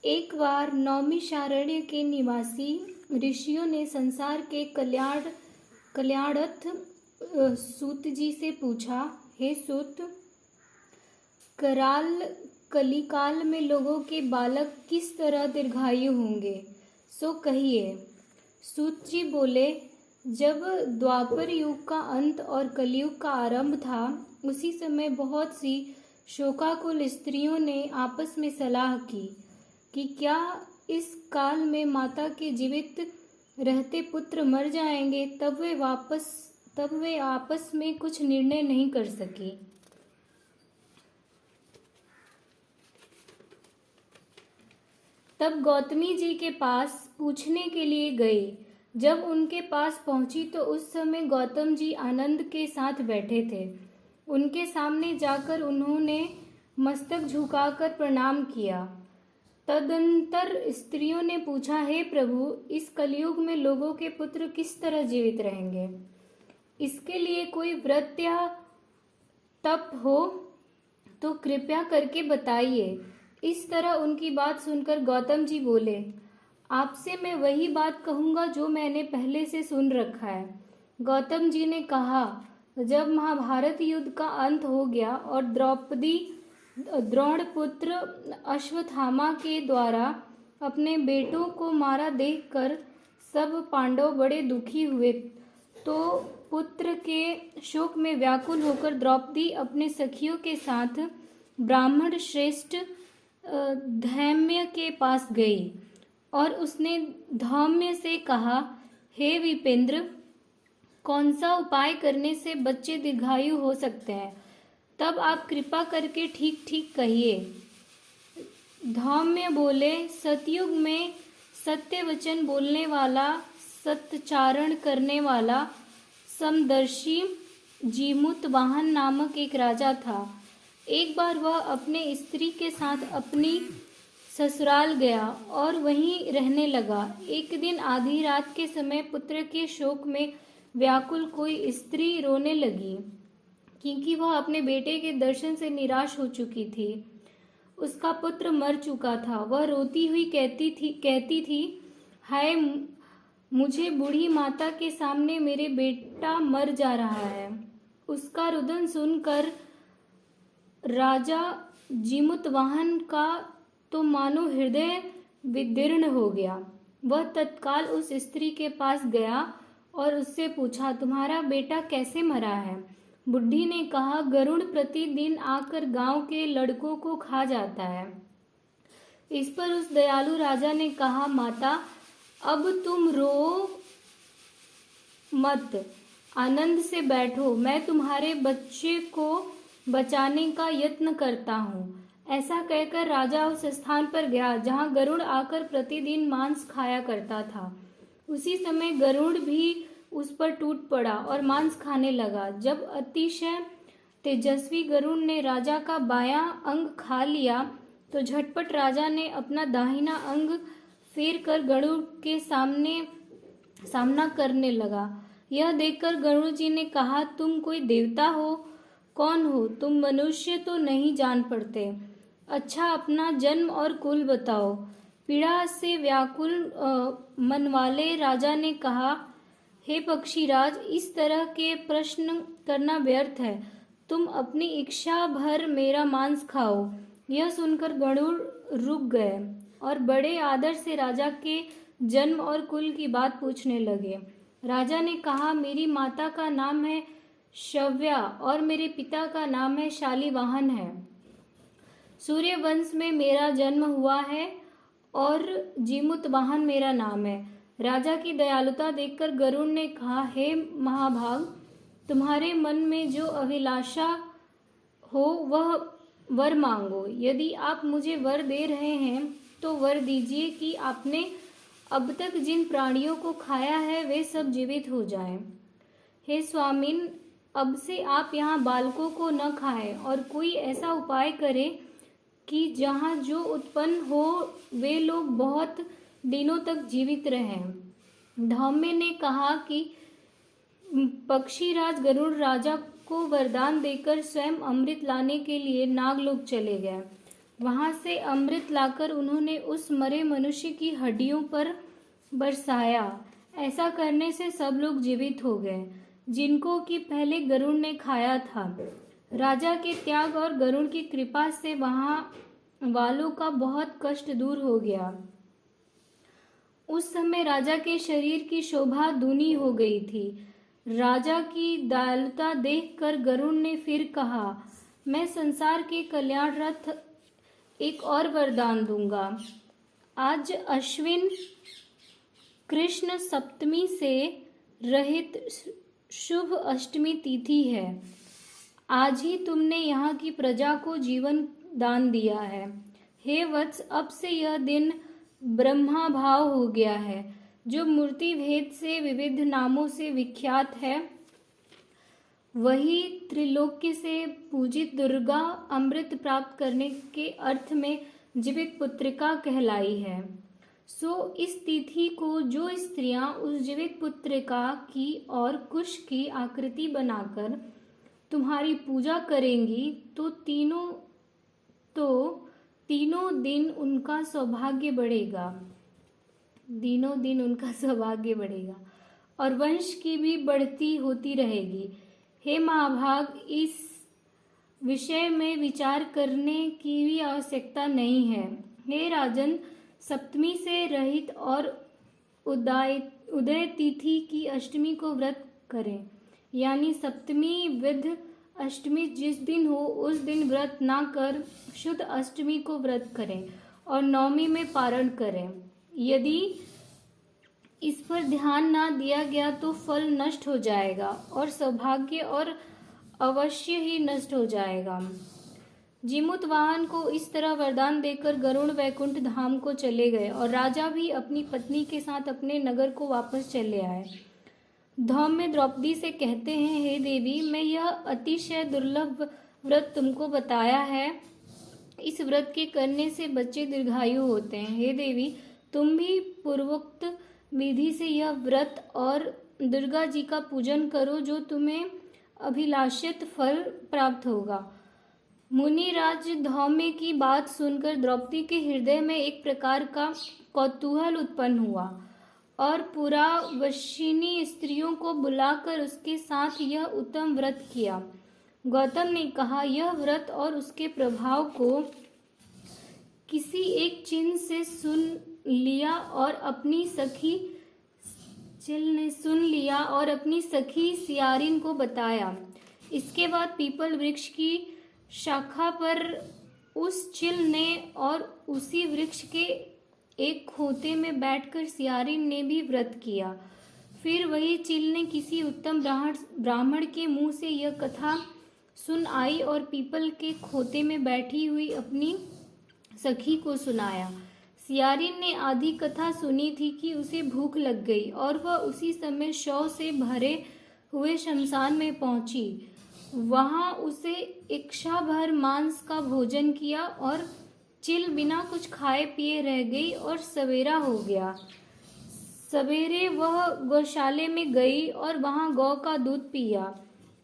एक बार नौमिषारण्य के निवासी ऋषियों ने संसार के कल्याणार्थ सूत जी से पूछा, हे सूत, कलिकाल में लोगों के बालक किस तरह दीर्घायु होंगे, सो कहिए। सूत जी बोले, जब द्वापर युग का अंत और कलयुग का आरंभ था, उसी समय बहुत सी शोकाकुल स्त्रियों ने आपस में सलाह की कि क्या इस काल में माता के जीवित रहते पुत्र मर जाएंगे। तब वे आपस में कुछ निर्णय नहीं कर सकी। तब गौतमी जी के पास पूछने के लिए गई। जब उनके पास पहुंची तो उस समय गौतम जी आनंद के साथ बैठे थे। उनके सामने जाकर उन्होंने मस्तक झुकाकर प्रणाम किया। तदंतर स्त्रियों ने पूछा, हे प्रभु, इस कलयुग में लोगों के पुत्र किस तरह जीवित रहेंगे? इसके लिए कोई व्रत या तप हो तो कृपया करके बताइए। इस तरह उनकी बात सुनकर गौतम जी बोले, आपसे मैं वही बात कहूँगा जो मैंने पहले से सुन रखा है। गौतम जी ने कहा, जब महाभारत युद्ध का अंत हो गया और द्रोणपुत्र अश्वत्थामा के द्वारा अपने बेटों को मारा देखकर सब पांडव बड़े दुखी हुए, तो पुत्र के शोक में व्याकुल होकर द्रौपदी अपने सखियों के साथ ब्राह्मण श्रेष्ठ धैम्य के पास गई और उसने धौम्य से कहा, हे विपेंद्र, कौन सा उपाय करने से बच्चे दीर्घायु हो सकते हैं? तब आप कृपा करके ठीक ठीक कहिए। धौम्य बोले, सतयुग में सत्य वचन बोलने वाला, सत्चारण करने वाला समदर्शी जीमूत वाहन नामक एक राजा था। एक बार वह अपने स्त्री के साथ अपनी ससुराल गया और वहीं रहने लगा। एक दिन आधी रात के समय पुत्र के शोक में व्याकुल कोई स्त्री रोने लगी, क्योंकि वह अपने बेटे के दर्शन से निराश हो चुकी थी। उसका पुत्र मर चुका था। वह रोती हुई कहती थी, हाय, मुझे बूढ़ी माता के सामने मेरे बेटा मर जा रहा है। उसका रुदन सुनकर राजा जीमूतवाहन का तो मानो हृदय विदीर्ण हो गया। वह तत्काल उस स्त्री के पास गया और उससे पूछा, तुम्हारा बेटा कैसे मरा है? बुढ़ी ने कहा, गरुड़ प्रतिदिन आकर गांव के लड़कों को खा जाता है। इस पर उस दयालु राजा ने कहा, माता, अब तुम रो मत, आनंद से बैठो, मैं तुम्हारे बच्चे को बचाने का यत्न करता हूँ। ऐसा कहकर राजा उस स्थान पर गया जहाँ गरुड़ आकर प्रतिदिन मांस खाया करता था। उसी समय गरुड़ भी उस पर टूट पड़ा और मांस खाने लगा। जब अतिशय तेजस्वी गरुड़ ने राजा का बायां अंग खा लिया तो झटपट राजा ने अपना दाहिना अंग फेर कर गरुड़ के सामना करने लगा। यह देखकर गरुड़ जी ने कहा, तुम कोई देवता हो? कौन हो तुम? मनुष्य तो नहीं जान पड़ते। अच्छा, अपना जन्म और कुल बताओ। पीड़ा से व्याकुल मन वाले राजा ने कहा, हे पक्षीराज, इस तरह के प्रश्न करना व्यर्थ है। तुम अपनी इच्छा भर मेरा मांस खाओ। यह सुनकर गरुड़ रुक गए और बड़े आदर से राजा के जन्म और कुल की बात पूछने लगे। राजा ने कहा, मेरी माता का नाम है शव्या और मेरे पिता का नाम है शालिवाहन है। सूर्यवंश में मेरा जन्म हुआ है और जीमूतवाहन मेरा नाम है। राजा की दयालुता देखकर गरुड़ ने कहा, हे महाभाग, तुम्हारे मन में जो अभिलाषा हो वह वर मांगो। यदि आप मुझे वर दे रहे हैं तो वर दीजिए कि आपने अब तक जिन प्राणियों को खाया है वे सब जीवित हो जाएं। हे स्वामिन, अब से आप यहाँ बालकों को न खाएं और कोई ऐसा उपाय करें कि जहाँ जो उत्पन्न हो वे लोग बहुत दिनों तक जीवित रहें। धौम्य ने कहा कि पक्षीराज गरुड़ राजा को वरदान देकर स्वयं अमृत लाने के लिए नागलोक चले गए। वहां से अमृत लाकर उन्होंने उस मरे मनुष्य की हड्डियों पर बरसाया। ऐसा करने से सब लोग जीवित हो गए जिनको कि पहले गरुड़ ने खाया था। राजा के त्याग और गरुड़ की कृपा से वहां वालों का बहुत कष्ट दूर हो गया। उस समय राजा के शरीर की शोभा दूनी हो गई थी। राजा की दयालुता देखकर गरुड़ ने फिर कहा, मैं संसार के कल्याणार्थ एक और वरदान दूंगा। आज अश्विन कृष्ण सप्तमी से रहित शुभ अष्टमी तिथि है। आज ही तुमने यहाँ की प्रजा को जीवन दान दिया है। हे वत्स, अब से यह दिन ब्रह्मा भाव हो गया है, जो मूर्ति भेद से विविध नामों से विख्यात है। वही त्रिलोक्य से पूजित दुर्गा अमृत प्राप्त करने के अर्थ में जीवित पुत्रिका कहलाई है। सो इस तिथि को जो स्त्रियां उस जीवित पुत्रिका की और कुश की आकृति बनाकर तुम्हारी पूजा करेंगी तो तीनों दिन उनका सौभाग्य बढ़ेगा। दिनों दिन उनका सौभाग्य बढ़ेगा और वंश की भी बढ़ती होती रहेगी। हे महाभाग, इस विषय में विचार करने की भी आवश्यकता नहीं है। हे राजन, सप्तमी से रहित और उदय तिथि की अष्टमी को व्रत करें, यानी सप्तमी विध अष्टमी जिस दिन हो उस दिन व्रत ना कर शुद्ध अष्टमी को व्रत करें और नवमी में पारण करें। यदि इस पर ध्यान ना दिया गया तो फल नष्ट हो जाएगा और सौभाग्य और अवश्य ही नष्ट हो जाएगा। जीमूत वाहन को इस तरह वरदान देकर गरुड़ वैकुंठ धाम को चले गए और राजा भी अपनी पत्नी के साथ अपने नगर को वापस चले आए। धौम्य द्रौपदी से कहते हैं, हे देवी, मैं यह अतिशय दुर्लभ व्रत तुमको बताया है। इस व्रत के करने से बच्चे दीर्घायु होते हैं। हे देवी, तुम भी पूर्वोक्त विधि से यह व्रत और दुर्गा जी का पूजन करो, जो तुम्हें अभिलाषित फल प्राप्त होगा। मुनिराज धौम्य की बात सुनकर द्रौपदी के हृदय में एक प्रकार का कौतूहल उत्पन्न हुआ और पुरावशिनी स्त्रियों को बुलाकर उसके साथ यह उत्तम व्रत किया। गौतम ने कहा, यह व्रत और उसके प्रभाव को किसी एक चिन्ह से सुन लिया और अपनी सखी सियारिन को बताया। इसके बाद पीपल वृक्ष की शाखा पर उस चिल ने और उसी वृक्ष के एक खोते में बैठकर सियारिन ने भी व्रत किया। फिर वही चिल ने किसी उत्तम ब्राह्मण के मुंह से यह कथा सुन आई और पीपल के खोते में बैठी हुई अपनी सखी को सुनाया। सियारिन ने आधी कथा सुनी थी कि उसे भूख लग गई और वह उसी समय शव से भरे हुए शमशान में पहुंची। वहां उसे इच्छा भर मांस का भोजन किया और चिल बिना कुछ खाए पिए रह गई और सवेरा हो गया। सवेरे वह गौशाले में गई और वहां गौ का दूध पिया।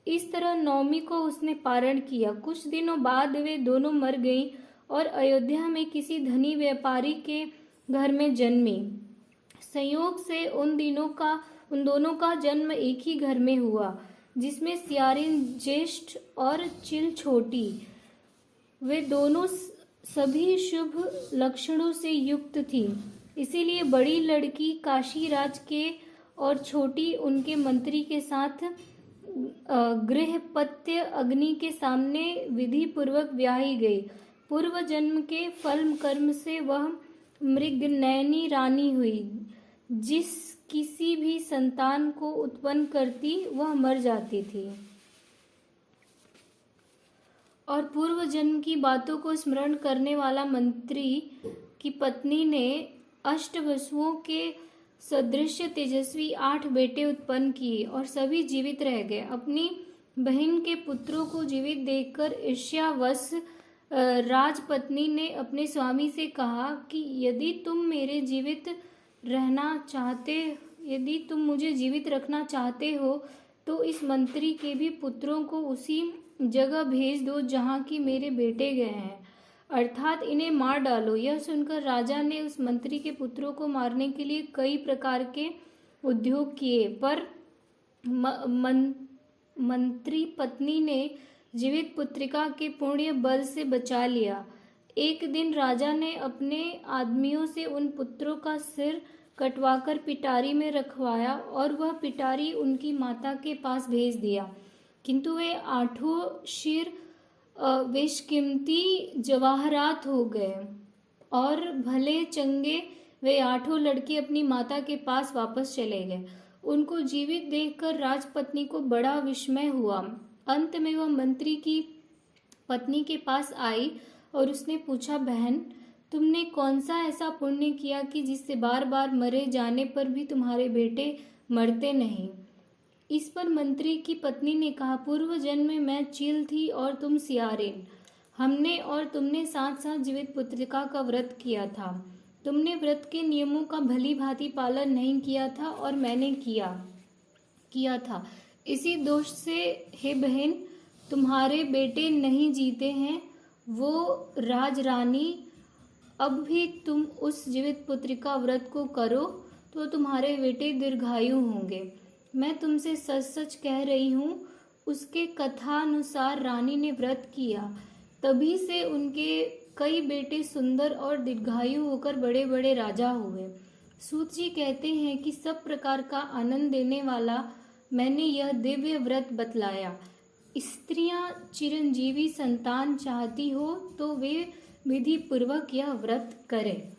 इस तरह नवमी को उसने पारण किया। कुछ दिनों बाद वे दोनों मर गईं और अयोध्या में किसी धनी व्यापारी के घर में जन्मी। संयोग से उन दोनों का जन्म एक ही घर में हुआ, जिसमें सियारिन ज्येष्ठ और चिल छोटी। वे दोनों सभी शुभ लक्षणों से युक्त थी, इसीलिए बड़ी लड़की काशीराज के और छोटी उनके मंत्री के साथ गृहपत्य अग्नि के सामने विधि पूर्वक ब्याही गई। पूर्व जन्म के फल कर्म से वह मृगनयनी रानी हुई। जिस किसी भी संतान को उत्पन्न करती वह मर जाती थी और पूर्व जन्म की बातों को स्मरण करने वाला मंत्री की पत्नी ने अष्टवसुओं के सदृश तेजस्वी 8 बेटे उत्पन्न किए और सभी जीवित रह गए। अपनी बहन के पुत्रों को जीवित देखकर ईर्ष्यावश राजपत्नी ने अपने स्वामी से कहा कि यदि तुम मुझे जीवित रखना चाहते हो तो इस मंत्री के भी पुत्रों को उसी जगह भेज दो जहाँ की मेरे बेटे गए हैं। अर्थात इन्हें मार डालो। यह सुनकर राजा ने उस मंत्री के पुत्रों को मारने के लिए कई प्रकार के उद्योग किए, पर मंत्री पत्नी ने जीवित पुत्रिका के पुण्य बल से बचा लिया। एक दिन राजा ने अपने आदमियों से उन पुत्रों का सिर कटवाकर पिटारी में रखवाया और वह पिटारी उनकी माता के पास भेज दिया, किंतु वे आठों सिर बेशकीमती जवाहरात हो गए और भले चंगे वे आठों लड़के अपनी माता के पास वापस चले गए। उनको जीवित देखकर राजपत्नी को बड़ा विस्मय हुआ। अंत में वह मंत्री की पत्नी के पास आई और उसने पूछा, बहन, तुमने कौन सा ऐसा पुण्य किया कि जिससे बार बार मरे जाने पर भी तुम्हारे बेटे मरते नहीं? इस पर मंत्री की पत्नी ने कहा, पूर्व जन्म में मैं चील थी और तुम सियारिन। हमने और तुमने साथ साथ जीवित पुत्रिका का व्रत किया था। तुमने व्रत के नियमों का भली भांति पालन नहीं किया था और मैंने किया था। इसी दोष से हे बहन, तुम्हारे बेटे नहीं जीते हैं। वो राजरानी, अब भी तुम उस जीवित पुत्रिका व्रत को करो तो तुम्हारे बेटे दीर्घायु होंगे। मैं तुमसे सच सच कह रही हूँ। उसके कथानुसार रानी ने व्रत किया, तभी से उनके कई बेटे सुंदर और दीर्घायु होकर बड़े बड़े राजा हुए। सूत जी कहते हैं कि सब प्रकार का आनंद देने वाला मैंने यह दिव्य व्रत बतलाया। स्त्रियां चिरंजीवी संतान चाहती हो तो वे विधि पूर्वक यह व्रत करें।